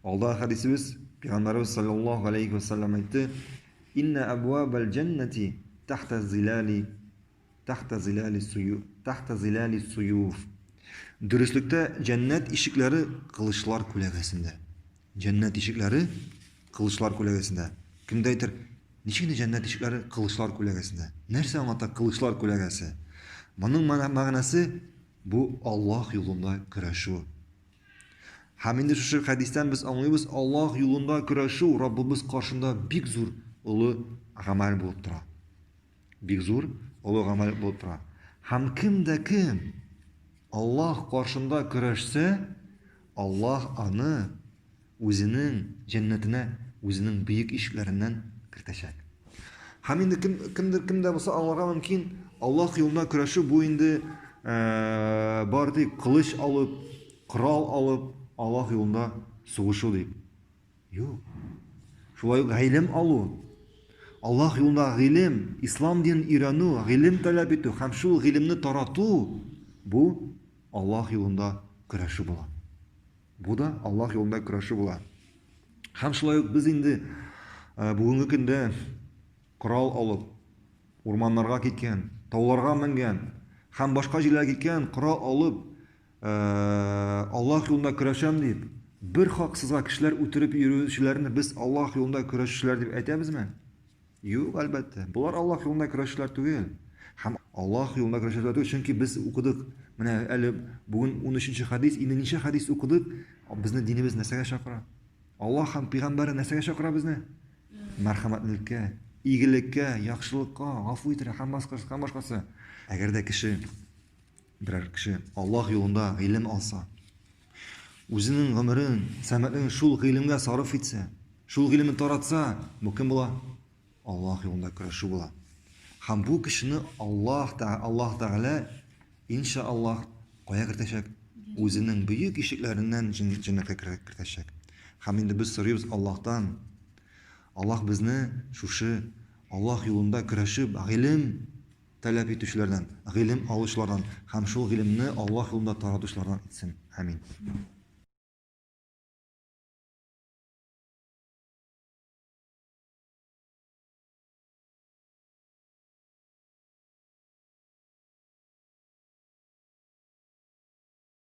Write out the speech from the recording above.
Алда хадисimiz Peygamberimiz sallallahu aleyhi ve sellem aytты: "İnne abwabal cenneti tahta zilali suyuf." Dürüstlükte cennet ишекләре кылычлар күләгәсендә. Cennet ишекләре кылычлар күләгәсендә. Кемдә әйтер? Ничек cennet ишекләре кылычлар күләгәсендә? Нәрсә аңлата кылычлар күләгәсе? Моның мәгънәсе бу Аллаһ юлында көрәшү. Һәм инде шушы хадистән без аңлыйбыз, Аллаһ юлында көрәшү Раббыбыз каршында бик зур улы гамәл булып тора. Бик зур улы гамәл булып тора. Һәм кем Аллаһ каршында көрәшсә, Аллаһ аны үзенең җәннәтенә, үзенең бөек ишекләреннән кертәчәк. Һәм инде кемдә булса аңларга мөмкин, Аллаһ юлында көрәшү бу инде барды кылыч алып, корал алып, Аллаһ юлында сугышу дип. Юк. Шулай ук гыйлем алу. Аллаһ юлында гыйлем, ислам динен өйрәнү, гыйлем таләп итү һәм шул гыйлемне тарату бу Аллаһ юлында көрәшү була. Бу да Аллаһ юлында көрәшү була. Һәм шулай ук без инде бүгенге көндә корал алып, урманнарга киткән, тауларга менгән һәм башка җирләргә киткән, корал алып, Аллаһ юлында көрәшәм дип, бер хаксызга кешеләр үтереп йөрүчеләрне без Аллаһ юлында көрәшүчеләр дип әйтәбезме? Юк, әлбәттә. Булар Аллаһ юлында көрәшүчеләр түгел. Һәм Аллаһ юлында көрәшүчеләр түгел, чөнки без укыдык. Менә әле бүген 13нче хадис, инде ничә хадис укыдык? Безне динебез нәрсәгә чакыра? Аллаһ һәм пәйгамбәре нәрсәгә чакыра безне? Мәрхәмәтлеккә, игелеккә, яхшылыкка, гафу итәргә һәм башкасы. Әгәр дә берәр кеше Аллаһ юлында гыйлем алса, үзенең гомерен, сәмәтен шул гыйлемгә сарыф итсә, шул гыйлемне таратса, бу кем була? Аллаһ юлында көрәшү була. Һәм бу кешене Аллаһ Тәгалә иншааллаһ кая кертәчәк? Үзенең бөек ишекләреннән җәннәткә кертәчәк. Һәм инде без сорыйбыз Аллаһтан, Аллаһ безне шушы Аллаһ юлында көрәшеп, гыйлем таләп итүчеләрдән, гыйлем алучылардан һәм шул гыйлемне Аллаһ юлында таратучылардан итсен. Амин.